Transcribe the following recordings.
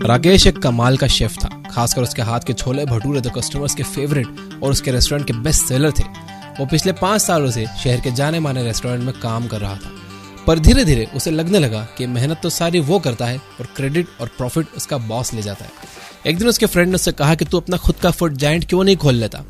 राकेश एक कमाल का शेफ था, खासकर उसके हाथ के छोले भटूरे तो कस्टमर्स के फेवरेट और उसके रेस्टोरेंट के बेस्ट सेलर थे। वो पिछले 5 सालों से शहर के जाने माने रेस्टोरेंट में काम कर रहा था, पर धीरे धीरे उसे लगने लगा कि मेहनत तो सारी वो करता है और क्रेडिट और प्रॉफिट उसका बॉस ले जाता है। एक दिन उसके फ्रेंड ने उससे कहा कि तू अपना खुद का फूड जायंट क्यों नहीं खोल लेता।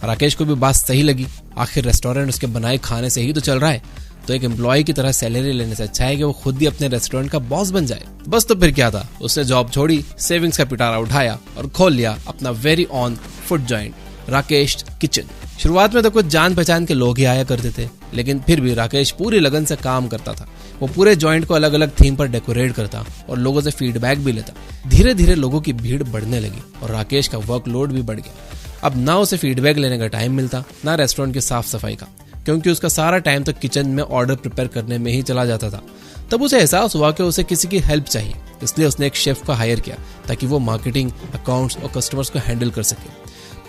राकेश को भी बात सही लगी, आखिर रेस्टोरेंट उसके बनाए खाने से ही तो चल रहा है, तो एक एम्प्लॉय की तरह सैलरी लेने से अच्छा है कि वो खुद ही अपने रेस्टोरेंट का बॉस बन जाए। बस तो फिर क्या था, उसने जॉब छोड़ी, सेविंग्स का पिटारा उठाया और खोल लिया अपना very on food joint, Rakesh kitchen. शुरुआत में तो कुछ जान पहचान के लोग ही आया करते थे, लेकिन फिर भी राकेश पूरी लगन से काम करता था। वो पूरे जॉइंट को अलग अलग थीम पर डेकोरेट करता और लोगों से फीडबैक भी लेता। धीरे धीरे लोगों की भीड़ बढ़ने लगी और राकेश का वर्कलोड भी बढ़ गया। अब ना उसे फीडबैक लेने का टाइम मिलता, ना रेस्टोरेंट की साफ सफाई का, क्योंकि उसका सारा टाइम तो किचन में ऑर्डर प्रिपेयर करने में ही चला जाता था। तब उसे एहसास हुआ कि उसे किसी की हेल्प चाहिए, इसलिए उसने एक शेफ को हायर किया ताकि वो मार्केटिंग, अकाउंट्स और कस्टमर्स को हैंडल कर सके।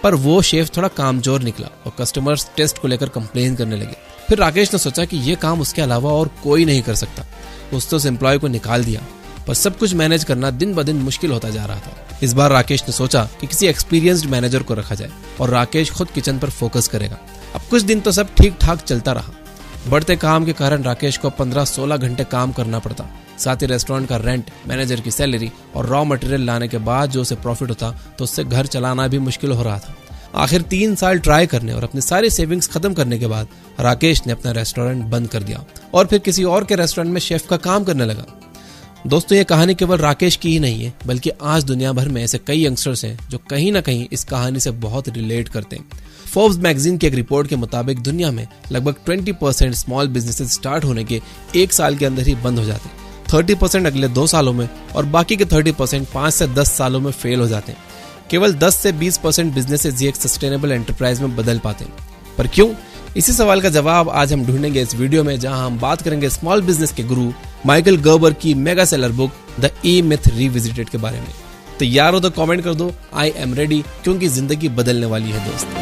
पर वो शेफ थोड़ा कामचोर निकला और कस्टमर्स टेस्ट को लेकर कंप्लेन करने लगे। फिर राकेश ने सोचा कि ये काम उसके अलावा और कोई नहीं कर सकता। उसने उस एम्प्लॉय को निकाल दिया, पर सब कुछ मैनेज करना दिन ब दिन मुश्किल होता जा रहा था। इस बार राकेश ने सोचा कि किसी एक्सपीरियंस्ड मैनेजर को रखा जाए और राकेश खुद किचन पर फोकस करेगा। अब कुछ दिन तो सब ठीक ठाक चलता रहा। बढ़ते काम के कारण राकेश को 15-16 घंटे काम करना पड़ता। साथ ही रेस्टोरेंट का रेंट, मैनेजर की सैलरी और रॉ मटेरियल लाने के बाद जो उसे प्रॉफिट होता तो उससे घर चलाना भी मुश्किल हो रहा था। आखिर 3 साल ट्राई करने और अपनी सारी सेविंग्स खत्म करने के बाद राकेश ने अपना रेस्टोरेंट बंद कर दिया और फिर किसी और के रेस्टोरेंट में शेफ का काम करने लगा। दोस्तों, ये कहानी केवल राकेश की ही नहीं है, बल्कि आज दुनिया भर में ऐसे कई यंगस्टर्स हैं जो कहीं ना कहीं इस कहानी से बहुत रिलेट करते हैं। फोर्ब्स मैगजीन की एक रिपोर्ट के मुताबिक दुनिया में लगभग 20% स्मॉल बिजनेसेस स्टार्ट होने के 1 साल के अंदर ही बंद हो जाते हैं, 30% अगले 2 सालों में और बाकी के 30% 5 से 10 सालों में फेल हो जाते हैं। केवल 10 से 20% बिजनेसेस ही एक सस्टेनेबल एंटरप्राइज में बदल पाते हैं। पर क्यों? इसी सवाल का जवाब आज हम ढूंढेंगे इस वीडियो में, जहां हम बात करेंगे स्मॉल बिजनेस के गुरु माइकल गर्बर की mega seller book the E myth revisited के बारे में। तैयार हो तो कमेंट कर दो, आई एम रेडी, क्योंकि जिंदगी बदलने वाली है दोस्त।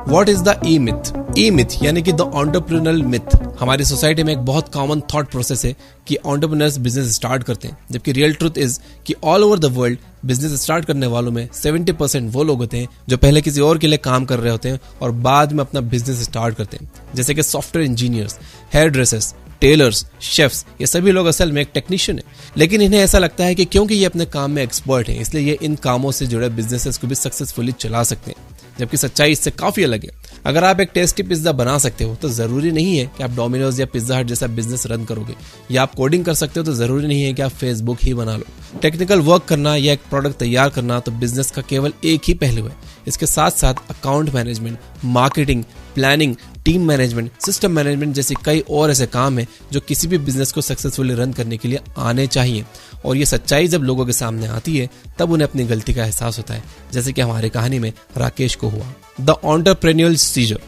What is the E-myth? E-myth यानी कि द एंटरप्रेन्योरियल मिथ। हमारी सोसाइटी में एक बहुत कॉमन थॉट प्रोसेस है कि एंटरप्रेन्योर्स बिजनेस स्टार्ट करते हैं, जबकि रियल ट्रूथ इज कि all over the world business start करने वालों में 70% वो लोग होते हैं जो पहले किसी और के लिए काम कर रहे होते हैं और बाद में अपना बिजनेस स्टार्ट करते हैं। जैसे कि software engineers, hairdressers, tailors, chefs, ये सभी लोग असल में एक टेक्नीशियन है, लेकिन इन्हें ऐसा लगता है कि क्योंकि ये अपने काम में एक्सपर्ट हैं, इसलिए ये इन कामों से जुड़े बिजनेसेस को भी सक्सेसफुली चला सकते हैं, जबकि सच्चाई इससे काफी अलग है। अगर आप एक टेस्टी पिज्जा बना सकते हो तो जरूरी नहीं है कि आप डोमिनोज या पिज्जा हट जैसा बिजनेस रन करोगे, या आप कोडिंग कर सकते हो तो जरूरी नहीं है कि आप फेसबुक ही बना लो। टेक्निकल वर्क करना या एक प्रोडक्ट तैयार करना तो बिजनेस का केवल एक ही पहलू है। इसके साथ साथ account management, marketing, planning, team management, system management जैसे कई और ऐसे काम हैं जो किसी भी बिजनेस को सक्सेसफुली रन करने के लिए आने चाहिए। और ये सच्चाई जब लोगों के सामने आती है तब उन्हें अपनी गलती का एहसास होता है, जैसे कि हमारी कहानी में राकेश को हुआ। The entrepreneurial scissor.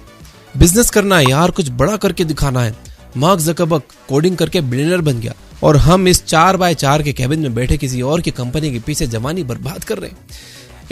बिजनेस करना है यार, कुछ बड़ा करके दिखाना है। मार्क ज़करबर्ग कोडिंग करके बिलियनर बन गया और हम इस 4x4 के कैबिन में बैठे किसी और की कंपनी के पीछे जवानी बर्बाद कर रहे हैं।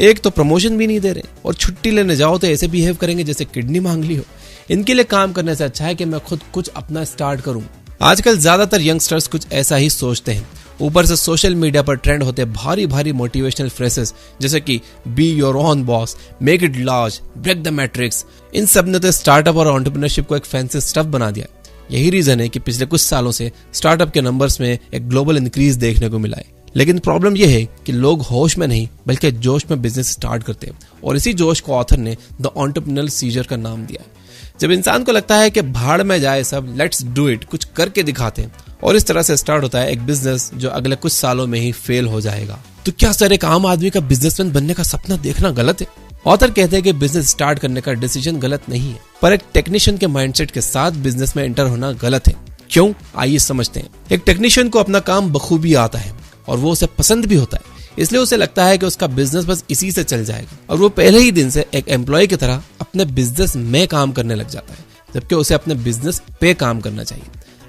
एक तो प्रमोशन भी नहीं दे रहे और छुट्टी लेने जाओ तो ऐसे बिहेव करेंगे जैसे किडनी मांग ली हो। इनके लिए काम करने से अच्छा है कि मैं खुद कुछ अपना स्टार्ट करूं। आजकल ज्यादातर यंगस्टर्स कुछ ऐसा ही सोचते हैं। ऊपर से सोशल मीडिया पर ट्रेंड होते भारी भारी मोटिवेशनल फ्रेजेस जैसे कि be your own boss, make it large, break the matrix. इन सब ने तो स्टार्टअप और एंटरप्रेन्योरशिप को एक फैंसी स्टफ बना दिया। यही रीजन है कि पिछले कुछ सालों से स्टार्टअप के नंबर्स में एक ग्लोबल इंक्रीज देखने को मिला है। लेकिन प्रॉब्लम यह है कि लोग होश में नहीं बल्कि जोश में बिजनेस स्टार्ट करते हैं, और इसी जोश को ऑथर ने द एंटरप्रेन्योरियल सीजर का नाम दिया है। जब इंसान को लगता है कि भाड़ में जाए सब, लेट्स डू इट, कुछ करके दिखाते हैं, और इस तरह से स्टार्ट होता है एक बिजनेस जो अगले कुछ सालों में ही फेल हो जाएगा। तो क्या सर एक आम आदमी का बिजनेसमैन बनने का सपना देखना गलत है? ऑथर कहते हैं कि बिजनेस स्टार्ट करने का डिसीजन गलत नहीं है, पर एक टेक्नीशियन के माइंडसेट के साथ बिजनेस में एंटर होना गलत है। क्यों? आइए समझते हैं। एक टेक्नीशियन को अपना काम बखूबी आता है और वो उसे पसंद भी होता है, इसलिए उसे लगता है कि उसका बिजनेस बस इसी से चल जाएगा, और वो पहले ही दिन से एक एम्प्लॉय की तरह अपने बिजनेस में काम करने लग जाता है, जबकि उसे अपने बिजनेस पे काम करना चाहिए।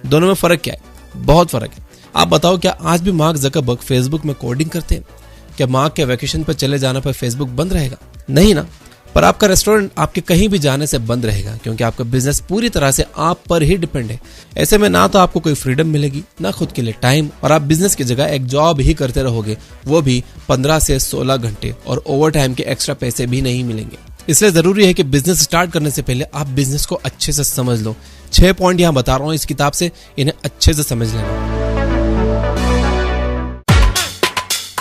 दोनों में फर्क क्या है? बहुत फर्क है। आप बताओ, क्या आज भी मार्क ज़करबर्ग फेसबुक में कोडिंग करते हैं? क्या मार्क के वैकेशन पर चले जाने पर फेसबुक बंद रहेगा? नहीं ना। पर आपका रेस्टोरेंट आपके कहीं भी जाने से बंद रहेगा, क्योंकि आपका बिजनेस पूरी तरह से आप पर ही डिपेंड है। ऐसे में ना तो आपको कोई फ्रीडम मिलेगी, ना खुद के लिए टाइम, और आप बिजनेस की जगह एक जॉब ही करते रहोगे, वो भी 15 से 16 घंटे, और ओवर टाइम के एक्स्ट्रा पैसे भी नहीं मिलेंगे। इसलिए जरूरी है कि बिजनेस स्टार्ट करने से पहले आप बिजनेस को अच्छे से समझ लो। 6 पॉइंट यहाँ बता रहा हूँ इस किताब से, इन्हें अच्छे से समझ लेना।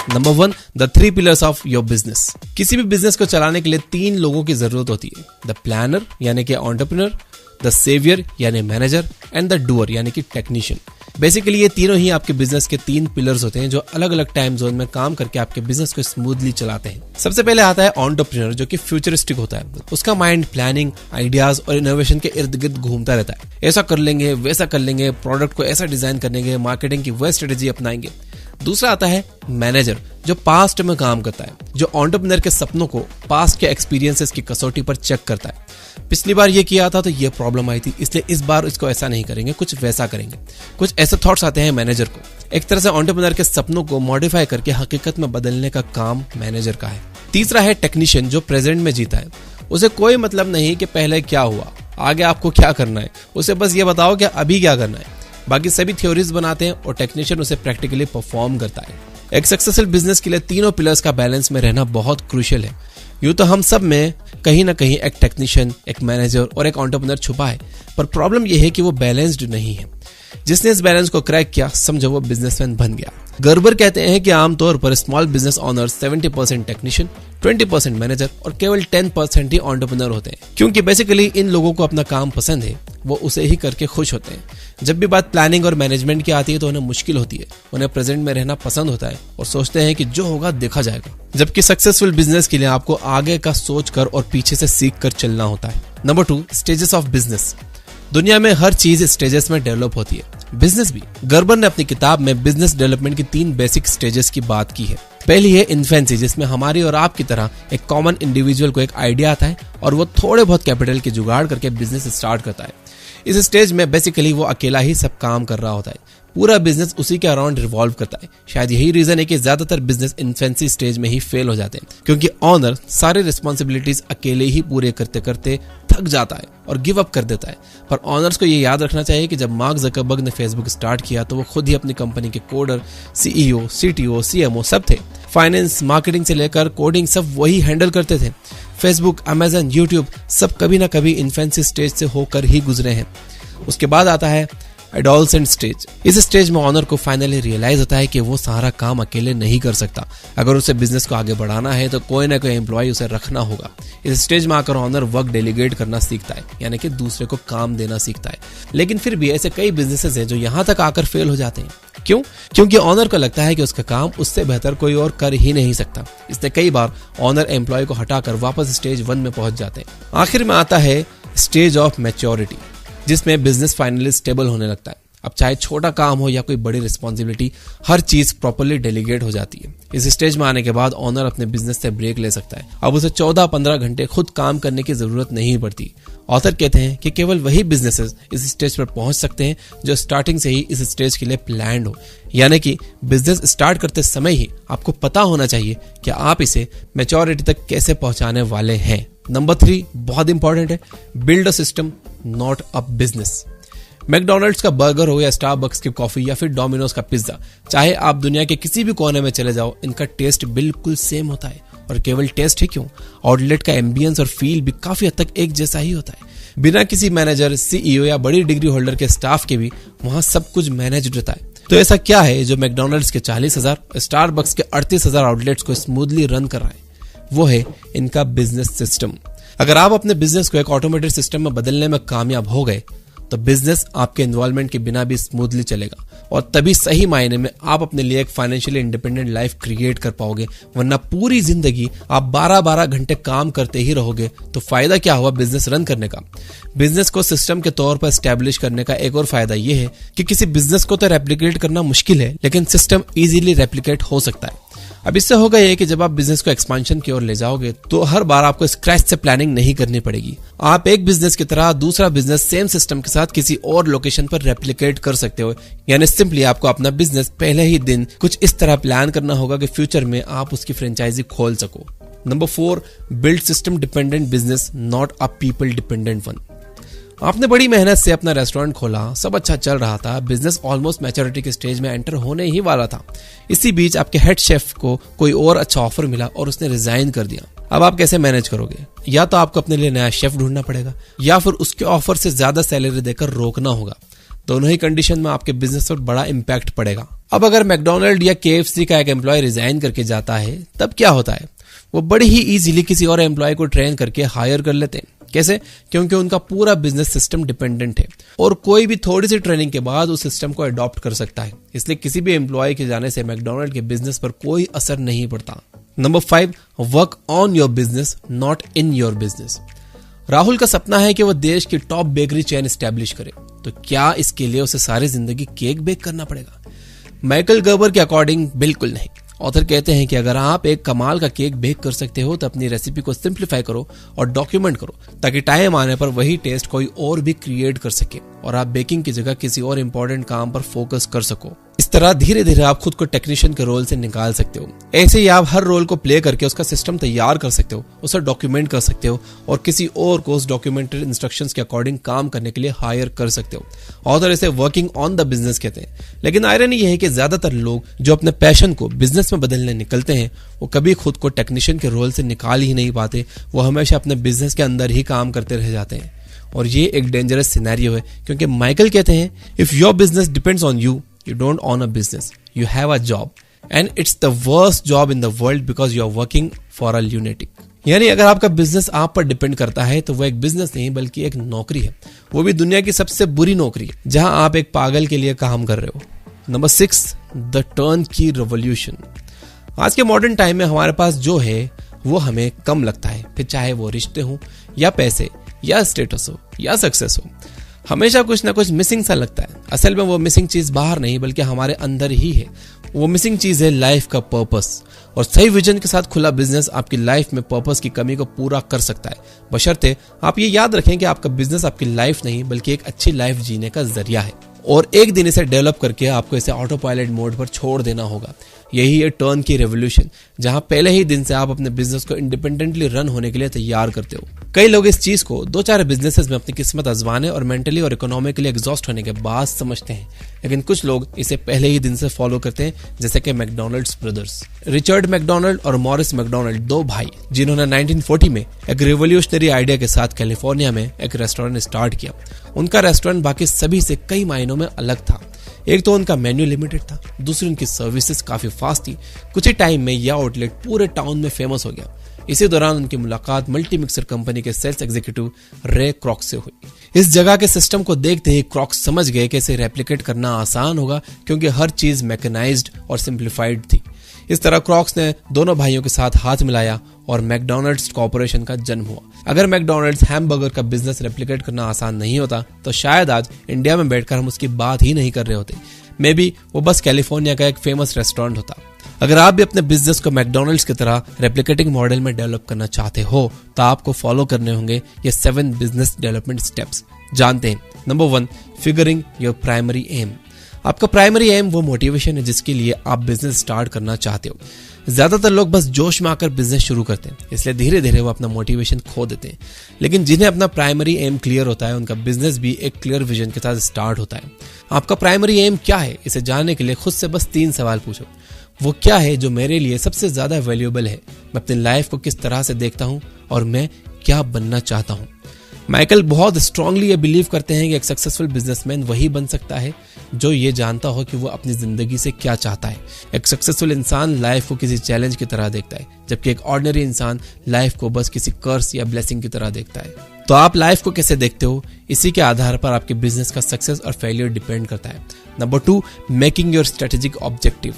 Number 1, the 3 pillars of your business. किसी भी बिजनेस को चलाने के लिए 3 लोगों की जरूरत होती है। द प्लानर यानी कि एंटरप्रेन्योर, द सेवियर यानी मैनेजर, एंड द डूअर यानी कि टेक्नीशियन। बेसिकली ये तीनों ही आपके बिजनेस के 3 पिलर्स होते हैं, जो अलग अलग टाइम जोन में काम करके आपके बिजनेस को स्मूथली चलाते हैं। सबसे पहले आता है एंटरप्रेन्योर, जो कि फ्यूचरिस्टिक होता है। उसका माइंड प्लानिंग, आइडियाज और इनोवेशन के इर्द गिर्द घूमता रहता है। ऐसा कर लेंगे, वैसा कर लेंगे, प्रोडक्ट को ऐसा डिजाइन करेंगे, मार्केटिंग की वह स्ट्रेटेजी अपनाएंगे। दूसरा आता है मैनेजर, जो पास्ट में काम करता है, जो एंटरप्रेन्योर के सपनों को पास्ट के एक्सपीरियंसेस की कसौटी पर चेक करता है। पिछली बार ये किया था तो ये प्रॉब्लम आई थी, इसलिए इस बार इसको ऐसा नहीं करेंगे, कुछ वैसा करेंगे। कुछ ऐसे थॉट्स आते हैं मैनेजर को। एक तरह से एंटरप्रेन्योर के सपनों को मॉडिफाई करके हकीकत में बदलने का काम मैनेजर का है। तीसरा है टेक्नीशियन, जो प्रेजेंट में जीता है। उसे कोई मतलब नहीं कि पहले क्या हुआ, आगे आपको क्या करना है, उसे बस ये बताओ कि अभी क्या करना है। बाकी सभी थ्योरीज बनाते हैं और टेक्नीशियन उसे प्रैक्टिकली परफॉर्म करता है। एक सक्सेसफुल बिजनेस के लिए तीनों पिलर्स का बैलेंस में रहना बहुत क्रूशियल है। यूं तो हम सब में कहीं ना कहीं एक टेक्नीशियन, एक मैनेजर और एक एंटरप्रेन्योर छुपा है, पर प्रॉब्लम यह है कि वो बैलेंस्ड नहीं है। जिसने इस बैलेंस को क्रैक किया, समझो वो बिजनेसमैन बन गया। गर्बर कहते हैं कि आमतौर पर small business owner 70% technician, 20% manager और केवल 10% ही एंटरप्रेन्योर होते हैं, क्योंकि बेसिकली इन लोगों को अपना काम पसंद है, वो उसे ही करके खुश होते हैं। जब भी बात प्लानिंग और मैनेजमेंट की आती है तो उन्हें मुश्किल होती है। उन्हें प्रेजेंट में रहना पसंद होता है और सोचते हैं कि जो होगा देखा जाएगा। जबकि सक्सेसफुल बिजनेस के लिए आपको आगे का सोच कर और पीछे से सीख कर चलना होता है। Number 2, stages of business. दुनिया में हर चीज स्टेजेस में डेवलप होती है, बिजनेस भी। गर्बर ने अपनी किताब में बिजनेस डेवलपमेंट की 3 बेसिक स्टेजेस की बात की है। पहली है इन्फेंसी, जिसमें हमारी और आपकी तरह एक कॉमन इंडिविजुअल को एक आइडिया आता है और वो थोड़े बहुत कैपिटल की जुगाड़ करके बिजनेस स्टार्ट करता है। इस स्टेज में बेसिकली वो अकेला ही सब काम कर रहा होता है, पूरा बिजनेस उसी के अराउंड रिवॉल्व करता है। शायद यही रीजन है कि ज्यादातर बिजनेस इन्फेंसी स्टेज में ही फेल हो जाते हैं, क्योंकि ऑनर सारी रिस्पॉन्सिबिलिटीज अकेले ही पूरे करते करते थक जाता है और गिव अप कर देता है। पर ऑनर्स को ये याद रखना चाहिए कि जब मार्क ज़करबर्ग ने फेसबुक स्टार्ट किया तो वो खुद ही अपनी कंपनी के कोडर, सीईओ, सीटीओ, सीएमओ सब थे। फाइनेंस, मार्केटिंग से लेकर कोडिंग सब वही हैंडल करते थे। फेसबुक, अमेजन, यूट्यूब सब कभी ना कभी इन्फेंसी स्टेज से होकर ही गुजरे हैं। उसके बाद आता है एडोलसेंट स्टेज। इस स्टेज में ऑनर को फाइनली रियलाइज होता है कि वो सारा काम अकेले नहीं कर सकता। अगर उसे बिजनेस को आगे बढ़ाना है तो कोई ना कोई एम्प्लॉय उसे रखना होगा। इस स्टेज में आकर ऑनर वर्क डेलीगेट करना सीखता है, यानी कि दूसरे को काम देना सीखता है। लेकिन फिर भी ऐसे कई बिजनेसेस हैं जो यहाँ तक आकर फेल हो जाते हैं। क्यों? क्योंकि ऑनर को लगता है कि उसका काम उससे बेहतर कोई और कर ही नहीं सकता। इसलिए कई बार ऑनर एम्प्लॉय को हटाकर वापस स्टेज 1 में पहुंच जाते हैं। आखिर में आता है स्टेज ऑफ मैच्योरिटी, जिसमें बिजनेस फाइनली स्टेबल होने लगता है। अब चाहे छोटा काम हो या कोई बड़ी रिस्पॉन्सिबिलिटी, हर चीज प्रॉपर्ली डेलीगेट हो जाती है। इस स्टेज में आने के बाद ऑनर अपने बिजनेस से ब्रेक ले सकता है। अब उसे 14-15 घंटे खुद काम करने की जरूरत नहीं पड़ती। ऑथर कहते हैं कि केवल वही बिजनेसेस इस स्टेज पर पहुंच सकते हैं जो स्टार्टिंग से ही इस स्टेज के लिए प्लान्ड हो, यानी कि बिजनेस स्टार्ट करते समय ही आपको पता होना चाहिए कि आप इसे मैच्योरिटी तक कैसे पहुंचाने वाले हैं। नंबर 3 बहुत इंपॉर्टेंट है, build a system not a business. McDonald's का बर्गर हो या स्टारबक्स की कॉफी या फिर डोमिनोज का पिज्जा, चाहे आप दुनिया के किसी भी कोने में चले जाओ, इनका टेस्ट बिल्कुल सेम होता है। और केवल टेस्ट ही क्यों, आउटलेट का एम्बियंस और फील भी काफी हद तक एक जैसा ही होता है। बिना किसी मैनेजर, सीईओ या बड़ी डिग्री होल्डर के स्टाफ के भी वहां सब कुछ मैनेज रहता है। तो ऐसा क्या है जो मैकडॉनल्ड्स के 40,000, स्टारबक्स के 38,000 आउटलेट्स को स्मूथली रन कर रहा है? वो है इनका बिजनेस सिस्टम। अगर आप अपने बिजनेस को एक ऑटोमेटेड सिस्टम में बदलने में कामयाब हो गए तो बिजनेस आपके इन्वॉल्वमेंट के बिना भी स्मूथली चलेगा, और तभी सही मायने में आप अपने लिए एक फाइनेंशियली इंडिपेंडेंट लाइफ क्रिएट कर पाओगे। वरना पूरी जिंदगी आप 12-12 घंटे काम करते ही रहोगे तो फायदा क्या हुआ बिजनेस रन करने का? बिजनेस को सिस्टम के तौर पर एस्टेब्लिश करने का एक और फायदा यह है कि किसी बिजनेस को तो रेप्लिकेट करना मुश्किल है, लेकिन सिस्टम इजीली रेप्लिकेट हो सकता है। अब इससे होगा ये कि जब आप बिजनेस को एक्सपांशन की ओर ले जाओगे तो हर बार आपको स्क्रैच से प्लानिंग नहीं करनी पड़ेगी। आप एक बिजनेस की तरह दूसरा बिजनेस सेम सिस्टम के साथ किसी और लोकेशन पर रेप्लिकेट कर सकते हो। यानी सिंपली आपको अपना बिजनेस पहले ही दिन कुछ इस तरह प्लान करना होगा कि फ्यूचर में आप उसकी फ्रेंचाइजी खोल सको। Number 4, build system dependent business, not a people dependent one. आपने बड़ी मेहनत से अपना रेस्टोरेंट खोला, सब अच्छा चल रहा था, बिजनेस ऑलमोस्ट मैच्योरिटी के स्टेज में एंटर होने ही वाला था। इसी बीच आपके हेड शेफ को कोई और अच्छा ऑफर मिला और उसने रिजाइन कर दिया। अब आप कैसे मैनेज करोगे? या तो आपको अपने लिए नया शेफ ढूंढना पड़ेगा या फिर उसके ऑफर से ज्यादा सैलरी देकर रोकना होगा। दोनों ही कंडीशन में आपके बिजनेस पर बड़ा इंपैक्ट पड़ेगा। अब अगर मैकडोनल्ड या KFC का एक एम्प्लॉय रिजाइन करके जाता है तब क्या होता है? वो बड़ी ही इजीली किसी और एम्प्लॉय को ट्रेन करके हायर कर लेते हैं। कैसे? क्योंकि उनका पूरा बिजनेस सिस्टम डिपेंडेंट है और कोई भी थोड़ी सी ट्रेनिंग के बाद उस सिस्टम को अडॉप्ट कर सकता है। इसलिए किसी भी एम्प्लॉय के जाने से मैकडोनल्ड के बिजनेस पर कोई असर नहीं पड़ता। Number 5, work on your business, not in your business. Rahul का सपना है कि वो देश की टॉप बेकरी चेन एस्टैब्लिश करे, तो क्या इसके लिए उसे सारी जिंदगी केक बेक करना पड़ेगा? माइकल गर्बर के अकॉर्डिंग बिल्कुल नहीं। ऑथर कहते हैं कि अगर आप एक कमाल का केक बेक कर सकते हो तो अपनी रेसिपी को सिंप्लीफाई करो और डॉक्यूमेंट करो ताकि टाइम आने पर वही टेस्ट कोई और भी क्रिएट कर सके और आप बेकिंग की जगह किसी और इंपॉर्टेंट काम पर फोकस कर सको। इस तरह धीरे धीरे आप खुद को टेक्नीशियन के रोल से निकाल सकते हो। ऐसे ही आप हर रोल को प्ले करके उसका सिस्टम तैयार कर सकते हो, उसे डॉक्यूमेंट कर सकते हो और किसी और को उस डॉक्यूमेंटेड इंस्ट्रक्शंस के अकॉर्डिंग काम करने के लिए हायर कर सकते हो। ऑथर इसे वर्किंग ऑन द बिजनेस कहते हैं। लेकिन आयरनी यह है कि ज्यादातर लोग जो अपने पैशन को बिजनेस में बदलने निकलते हैं वो कभी खुद को टेक्नीशियन के रोल से निकाल ही नहीं पाते। वो हमेशा अपने बिजनेस के अंदर ही काम करते रह जाते हैं और ये एक डेंजरस सिनेरियो है क्योंकि माइकल कहते हैं, if your business depends on you, you don't own a business, you have a job and it's the worst job in the world because you are working for a lunatic। यानी अगर आपका business आप पर depend करता है तो वो एक बिजनेस नहीं बल्कि एक नौकरी है। वो भी दुनिया की सबसे बुरी नौकरी है जहां आप एक पागल के लिए काम कर रहे हो। नंबर 6, द टर्न की रेवोल्यूशन। आज के मॉडर्न टाइम में हमारे पास जो है वो हमें कम लगता है, फिर चाहे वो रिश्ते हो या पैसे या स्टेटस हो या सक्सेस हो, हमेशा कुछ ना कुछ मिसिंग सा लगता है। असल में वो मिसिंग चीज बाहर नहीं बल्कि हमारे अंदर ही है। वो मिसिंग चीज है लाइफ का पर्पस। और सही विजन के साथ खुला बिजनेस आपकी लाइफ में पर्पस की कमी को पूरा कर सकता है, बशर्ते आप ये याद रखें कि आपका बिजनेस आपकी लाइफ नहीं बल्कि एक अच्छी लाइफ जीने का जरिया है और एक दिन इसे डेवलप करके आपको इसे ऑटो पायलट मोड पर छोड़ देना होगा। यही है टर्न की रेवोल्यूशन, जहां पहले ही दिन से आप अपने बिजनेस को इंडिपेंडेंटली रन होने के लिए तैयार करते हो। कई लोग इस चीज को 2-4 बिजनेसेस में अपनी किस्मत आजमाने और मेंटली और इकोनॉमिकली एग्जॉस्ट होने के बाद समझते हैं, लेकिन कुछ लोग इसे पहले ही दिन से फॉलो करते हैं, जैसे कि मैकडोनल्ड्स ब्रदर्स। रिचर्ड मैकडोनल्ड और मॉरिस मैकडोनल्ड, 2 भाई जिन्होंने 1940 में एक रिवोल्यूशनरी आइडिया के साथ कैलिफोर्निया में एक रेस्टोरेंट स्टार्ट किया। उनका रेस्टोरेंट बाकी सभी से कई मायनों में अलग था। एक तो उनका मेन्यू लिमिटेड था, दूसरी उनकी सर्विसेज काफी फास्ट थी। कुछ ही टाइम में यह आउटलेट पूरे टाउन में फेमस हो गया। इसी दौरान उनकी मुलाकात मल्टी मिक्सर कंपनी के सेल्स एग्जीक्यूटिव रे क्रॉक्स से हुई। इस जगह के सिस्टम को देखते ही क्रॉक्स समझ गए कि इसे रेप्लिकेट करना आसान होगा क्योंकि हर चीज मैकेनाइज्ड और सिंप्लीफाइड थी। इस तरह क्रॉक्स ने दोनों भाइयों के साथ हाथ मिलाया और मैकडोनल्ड्स कॉर्पोरेशन का जन्म हुआ। अगर मैकडोनल्ड्स हैमबर्गर का बिजनेस रेप्लिकेट करना आसान नहीं होता तो शायद आज इंडिया में बैठकर हम उसकी बात ही नहीं कर रहे होते। मे बी वो बस कैलिफोर्निया का एक फेमस रेस्टोरेंट होता। अगर आप भी अपने बिजनेस को मैकडोनल्ड्स की तरह रेप्लिकेटिंग मॉडल में डेवलप करना चाहते हो तो आपको फॉलो करने होंगे ये 7 बिजनेस डेवलपमेंट स्टेप्स। जानते हैं। Number 1, figuring your primary aim. आपका प्राइमरी एम वो मोटिवेशन है जिसके लिए आप बिजनेस स्टार्ट करना चाहते हो। ज्यादातर लोग बस जोश में आकर बिजनेस शुरू करते हैं, इसलिए धीरे धीरे वो अपना मोटिवेशन खो देते हैं। लेकिन जिन्हें अपना प्राइमरी एम क्लियर होता है उनका बिजनेस भी एक क्लियर विजन के साथ स्टार्ट होता है। आपका प्राइमरी एम क्या है, इसे जानने के लिए खुद से बस 3 सवाल पूछो। वो क्या है जो मेरे लिए सबसे ज्यादा वैल्यूएबल है, मैं अपनी लाइफ को किस तरह से देखता हूँ और मैं क्या बनना चाहता हूँ। माइकल बहुत स्ट्रांगली ये बिलीव करते हैं कि एक सक्सेसफुल बिजनेसमैन वही बन सकता है जो ये जानता हो कि वो अपनी जिंदगी से क्या चाहता है। एक सक्सेसफुल इंसान लाइफ को किसी चैलेंज की तरह देखता है, जबकि एक ऑर्डिनरी इंसान लाइफ को बस किसी कर्स या ब्लेसिंग की तरह देखता है। तो आप लाइफ को कैसे देखते हो, इसी के आधार पर आपके बिजनेस का सक्सेस और फेलियर डिपेंड करता है। Number 2, making your strategic objective.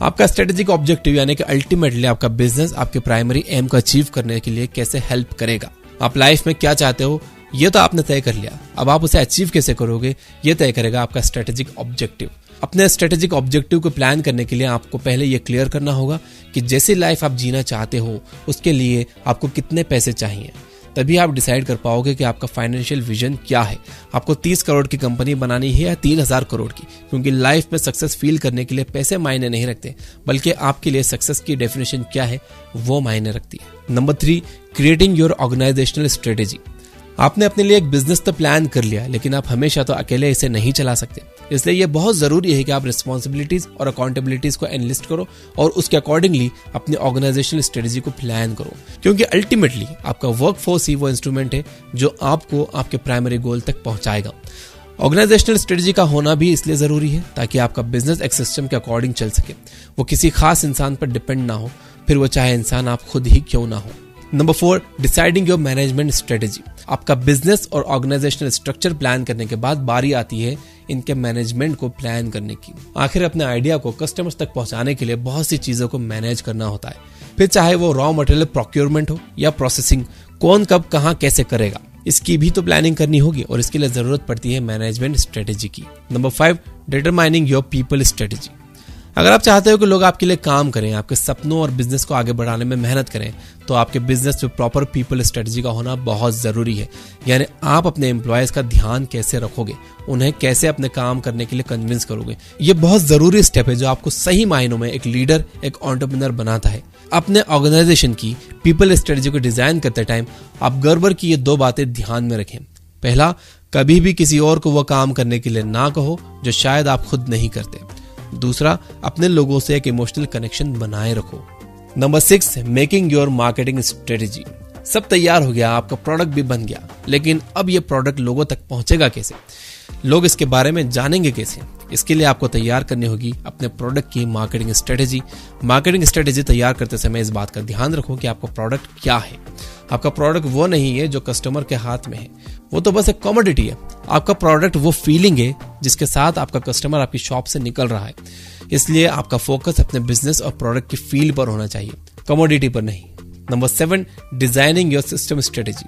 आपका स्ट्रेटेजिक ऑब्जेक्टिव यानी कि अल्टीमेटली आपका बिजनेस आपके प्राइमरी एम को अचीव करने के लिए कैसे हेल्प करेगा। आप लाइफ में क्या चाहते हो ये तो आपने तय कर लिया, अब आप उसे अचीव कैसे करोगे ये तय करेगा आपका स्ट्रेटेजिक ऑब्जेक्टिव। अपने स्ट्रेटेजिक ऑब्जेक्टिव को प्लान करने के लिए आपको पहले ये क्लियर करना होगा कि जैसी लाइफ आप जीना चाहते हो उसके लिए आपको कितने पैसे चाहिए। तभी आप डिसाइड कर पाओगे कि आपका फाइनेंशियल विजन क्या है। आपको 30 करोड़ की कंपनी बनानी है या 3000 करोड़ की, क्योंकि लाइफ में सक्सेस फील करने के लिए पैसे मायने नहीं रखते, बल्कि आपके लिए सक्सेस की डेफिनेशन क्या है वो मायने रखती है। Number 3, creating your organisational strategy. आपने अपने लिए एक बिजनेस तो प्लान कर लिया, लेकिन आप हमेशा तो अकेले इसे नहीं चला सकते। इसलिए यह बहुत जरूरी है कि आप रिस्पॉन्सिबिलिटीज और अकाउंटेबिलिटीज को एनलिस्ट करो और उसके अकॉर्डिंगली अपनी ऑर्गेनाइजेशनल स्ट्रेटेजी को प्लान करो, क्योंकि अल्टीमेटली आपका वर्कफोर्स ही वो इंस्ट्रूमेंट है जो आपको आपके प्राइमरी गोल तक पहुंचाएगा। ऑर्गेनाइजेशनल स्ट्रेटेजी का होना भी इसलिए जरूरी है ताकि आपका बिजनेस एक सिस्टम के अकॉर्डिंग चल सके, वो किसी खास इंसान पर डिपेंड ना हो, फिर वो चाहे इंसान आप खुद ही क्यों ना हो। Number 4, deciding your management strategy. आपका बिजनेस और ऑर्गेनाइजेशनल स्ट्रक्चर प्लान करने के बाद बारी आती है इनके मैनेजमेंट को प्लान करने की। आखिर अपने आइडिया को कस्टमर्स तक पहुंचाने के लिए बहुत सी चीजों को मैनेज करना होता है, फिर चाहे वो रॉ मटेरियल प्रोक्योरमेंट हो या प्रोसेसिंग, कौन कब कहां कैसे करेगा, इसकी भी तो प्लानिंग करनी होगी और इसके लिए जरूरत पड़ती है मैनेजमेंट स्ट्रेटेजी की। Number 5, determining your people strategy. अगर आप चाहते हो कि लोग आपके लिए काम करें, आपके सपनों और बिजनेस को आगे बढ़ाने में मेहनत करें, तो आपके बिजनेस में प्रॉपर पीपल स्ट्रेटजी का होना बहुत जरूरी है। यानी आप अपने एम्प्लॉयज का ध्यान कैसे रखोगे, उन्हें कैसे अपने काम करने के लिए कन्विंस करोगे। ये बहुत जरूरी स्टेप है जो आपको सही मायनों में एक लीडर, एक एंटरप्रेन्योर बनाता है। अपने ऑर्गेनाइजेशन की पीपल स्ट्रेटजी को डिजाइन करते टाइम आप गर्वर की ये 2 बातें ध्यान में रखें। पहला, कभी भी किसी और को वो काम करने के लिए ना कहो जो शायद आप खुद नहीं करते। दूसरा, अपने लोगों से एक इमोशनल कनेक्शन बनाए रखो। Number 6, making your marketing strategy. सब तैयार हो गया, आपका प्रोडक्ट भी बन गया, लेकिन अब ये प्रोडक्ट लोगों तक पहुंचेगा कैसे, लोग इसके बारे में जानेंगे कैसे? इसके लिए आपको तैयार करनी होगी अपने प्रोडक्ट की मार्केटिंग स्ट्रेटेजी। मार्केटिंग स्ट्रेटेजी तैयार करते समय इस बात का ध्यान रखो कि आपका प्रोडक्ट क्या है। आपका प्रोडक्ट वो नहीं है जो कस्टमर के हाथ में है, वो तो बस एक कमोडिटी है। आपका प्रोडक्ट वो फीलिंग है जिसके साथ आपका कस्टमर आपकी शॉप से निकल रहा है। इसलिए आपका फोकस अपने बिजनेस और प्रोडक्ट की फील पर होना चाहिए, कमोडिटी पर नहीं। Number 7, designing your system strategy.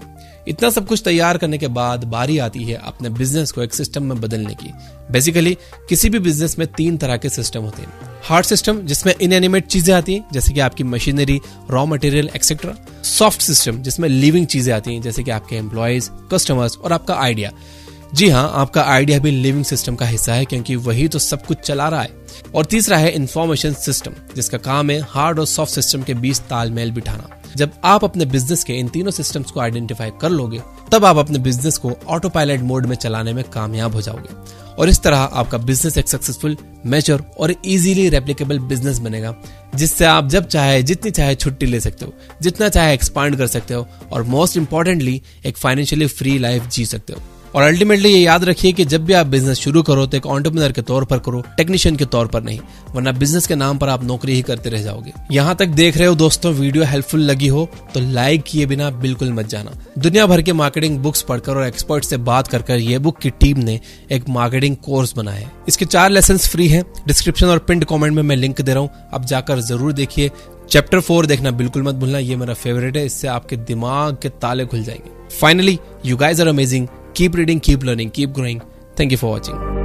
इतना सब कुछ तैयार करने के बाद बारी आती है अपने बिजनेस को एक सिस्टम में बदलने की। बेसिकली किसी भी बिजनेस में 3 तरह के सिस्टम होते हैं। हार्ड सिस्टम, जिसमें इनएनिमेट चीजें आती हैं जैसे कि आपकी machinery, raw material etcetera. Soft system, जिसमें लिविंग चीजें आती हैं जैसे कि आपके एम्प्लॉयज, कस्टमर्स और आपका आइडिया। जी हाँ, आपका आइडिया भी लिविंग सिस्टम का हिस्सा है, क्योंकि वही तो सब कुछ चला रहा है। और तीसरा है इंफॉर्मेशन सिस्टम, जिसका काम है हार्ड और सॉफ्ट सिस्टम के बीच तालमेल बिठाना। जब आप अपने बिजनेस के इन तीनों सिस्टम्स को आइडेंटिफाई कर लोगे, तब आप अपने बिजनेस को ऑटो पायलट मोड में चलाने में कामयाब हो जाओगे और इस तरह आपका बिजनेस एक सक्सेसफुल, मैच्योर और इजीली रेप्लिकेबल बिजनेस बनेगा, जिससे आप जब चाहे जितनी चाहे छुट्टी ले सकते हो, जितना चाहे एक्सपांड कर सकते हो और मोस्ट इंपॉर्टेंटली एक फाइनेंशियली फ्री लाइफ जी सकते हो। और अल्टीमेटली ये याद रखिए कि जब भी आप बिजनेस शुरू करो तो एक एंटरप्रेन्योर के तौर पर करो, टेक्नीशियन के तौर पर नहीं, वरना बिजनेस के नाम पर आप नौकरी ही करते रह जाओगे। यहाँ तक देख रहे हो दोस्तों, वीडियो हेल्पफुल लगी हो तो लाइक किए बिना बिल्कुल मत जाना। दुनिया भर के मार्केटिंग बुक्स पढ़कर और एक्सपर्ट से बात कर ये बुक की टीम ने एक मार्केटिंग कोर्स बनाया है। इसके 4 लेसन्स फ्री है। डिस्क्रिप्शन और पिन्ड कमेंट में मैं लिंक दे रहा हूँ, आप जाकर जरूर देखिए। चैप्टर 4 देखना बिल्कुल मत भूलना, ये मेरा फेवरेट है, इससे आपके दिमाग के ताले खुल जाएंगे। Finally, you guys are amazing. Keep reading, keep learning, keep growing. Thank you for watching.